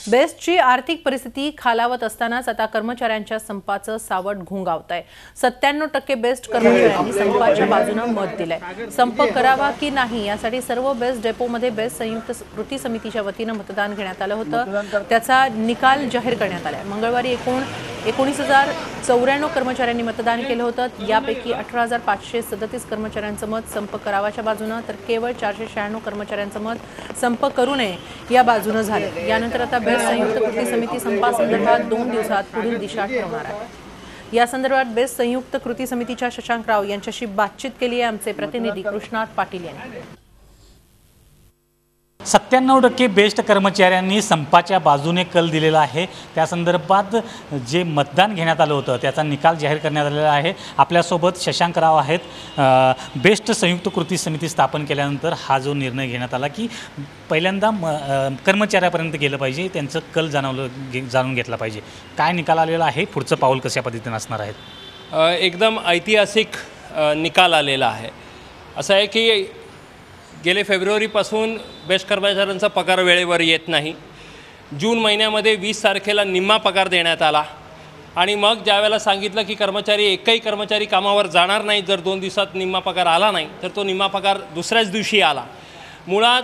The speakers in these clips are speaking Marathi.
बेस्टची आर्थिक परिस्थिती खालावत असतानाच आता कर्मचाऱ्यांच्या संपाचं सावट घोंगावतंय। 97% बेस्ट कर्मचाऱ्यांनी संपाच्या बाजूने मत दिलंय। संप करावा की नाही यासाठी सर्व बेस्ट डेपोमध्ये बेस्ट संयुक्त कृती समितीच्या वतीने मतदान घेण्यात आलं होतं। त्याचा निकाल जाहीर करण्यात आलाय। मंगळवारी 19,094 कर्मचाऱ्यांनी मतदान केलं होतं। यापैकी 18,537 कर्मचाऱ्यांचं मत संप करावाच्या बाजूने तर केवळ 496 कर्मचाऱ्यांचं मत संप करू नये या बाजूने झालं। यानंतर आता बेस्ट संयुक्त कृती समिती संपासंदर्भात 2 दिवसात पुढील दिशा ठरवणार आहे। या संदर्भात बेस्ट संयुक्त कृती समितीच्या शशांक राव यांच्याशी बातचीत केली आहे आमचे प्रतिनिधी कृष्णात पाटील यांनी। 97% बेस्ट कर्मचाऱ्यांनी संपाच्या बाजूने कल दिलेला आहे। त्या संदर्भात जे मतदान घेण्यात आलं होतं त्याचा निकाल जाहीर करण्यात आलेला आहे। आपल्यासोबत शशांक राव आहेत। बेस्ट संयुक्त कृती समिती स्थापन केल्यानंतर हा जो निर्णय घेण्यात आला की पहिल्यांदा कर्मचाऱ्यापर्यंत गेलं पाहिजे, त्यांचं कल जाणून घेतला पाहिजे, काय निकाल आलेला आहे, पुढचं पाऊल कशा पद्धतीने असणार आहे? एकदम ऐतिहासिक निकाल आलेला आहे। असं आहे की गेले फेब्रुवारीपासून बेस्ट कर्मचाऱ्यांचा पगार वेळेवर येत नाही। जून महिन्यामध्ये 20 तारखेला निम्मा पगार देण्यात आला आणि मग ज्यावेळेला सांगितलं की एकही कर्मचारी कामावर जाणार नाही जर 2 दिवसात निम्मा पगार आला नाही तर तो निम्मा पगार दुसऱ्याच दिवशी आला। मुळात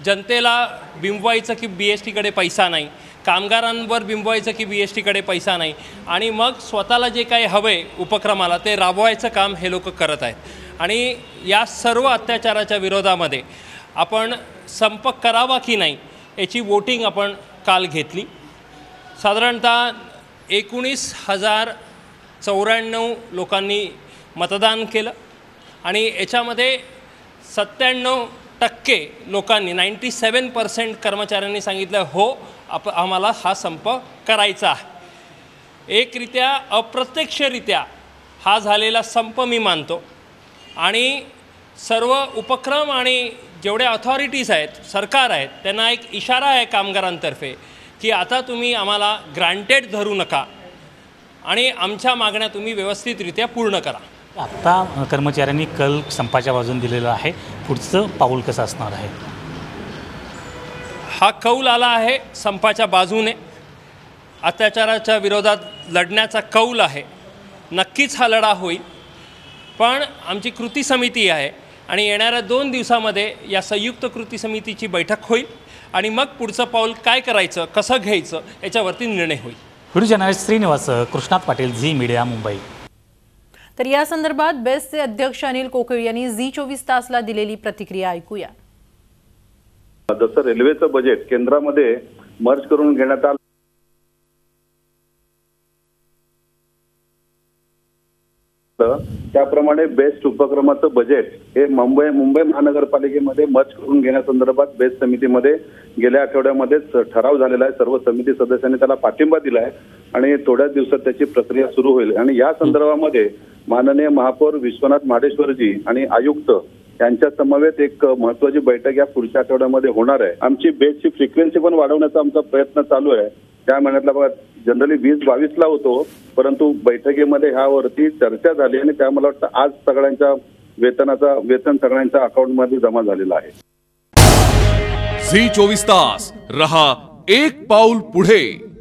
जनतेला बिंबवायचं की BSTकडे पैसा नाही, कामगारांवर बिंबवायचं की BSTकडे पैसा नाही आणि मग स्वतःला जे काही हवे उपक्रमाला ते राबवायचं काम हे लोक करत आहेत। आणि या सर्व अत्याचाराच्या विरोधामध्ये आपण संप करावा की नाही याची वोटिंग आपण काल घेतली। साधारणतः 19,094 लोकांनी मतदान केलं आणि याच्यामध्ये 97% लोकांनी 97% कर्मचाऱ्यांनी सांगितलं हो आम्हाला हा संप करायचा आहे। एकरित्या अप्रत्यक्षरित्या हा झालेला संप मी मानतो आणि सर्व उपक्रम आणि जेवढे अथॉरिटीज आहेत, सरकार आहेत, त्यांना एक इशारा आहे कामगारांतर्फे की आता तुम्ही आम्हाला ग्रांटेड धरू नका आणि आमच्या मागण्या तुम्ही व्यवस्थितरित्या पूर्ण करा। आता कर्मचाऱ्यांनी कल संपाच्या बाजूने दिलेला आहे, पुढचं पाऊल कसं असणार आहे? हा कौल आला आहे संपाच्या बाजूने, अत्याचाराच्या विरोधात लढण्याचा कौल आहे। नक्कीच हा लढा होईल, पण आमची कृती समिती आहे आणि येणाऱ्या 2 दिवसामध्ये या संयुक्त कृती समितीची बैठक होईल आणि मग पुढचं पाऊल काय करायचं, कसं घ्यायचं याच्यावरती निर्णय होईल। Video journalist Shrinivas, Krishnat Patil, Zee media, Mumbai. तर या संदर्भात बेस्टचे अध्यक्ष अनिल कोकीळ यांनी झी 24 तासला दिलेली प्रतिक्रिया ऐकूया। जसं रेल्वेचं बजेट केंद्रामध्ये मर्ज करून घेण्यात आलं त्याप्रमाणे बेस्ट उपक्रमाचं बजेट हे मुंबई महानगरपालिकेमध्ये मर्ज करून घेण्यासंदर्भात बेस्ट समितीमध्ये गेल्या आठवड्यामध्येच ठराव झालेला आहे। सर्व समिती सदस्यांनी त्याला पाठिंबा दिला आहे आणि थोड्याच दिवसात त्याची प्रक्रिया सुरू होईल आणि या संदर्भामध्ये माननीय महापौर विश्वनाथ माडेश्वरजी आणि आयुक्त यांच्या समवेत एक महत्त्वाची बैठक या पुढच्या आठवड्यामध्ये होणार आहे। आमची बेस्टची फ्रिक्वेन्सी पण वाढवण्याचा आमचा प्रयत्न चालू आहे। त्या महिन्यातला बघा जनरली 20-22ला होतो, परंतु बैठकीमध्ये ह्यावरती चर्चा झाली आणि त्या मला वाटतं आज सगळ्यांच्या वेतन सगळ्यांच्या अकाउंटमध्ये जमा झालेलं आहे। झी 24 तास रहा एक पाऊल पुढे।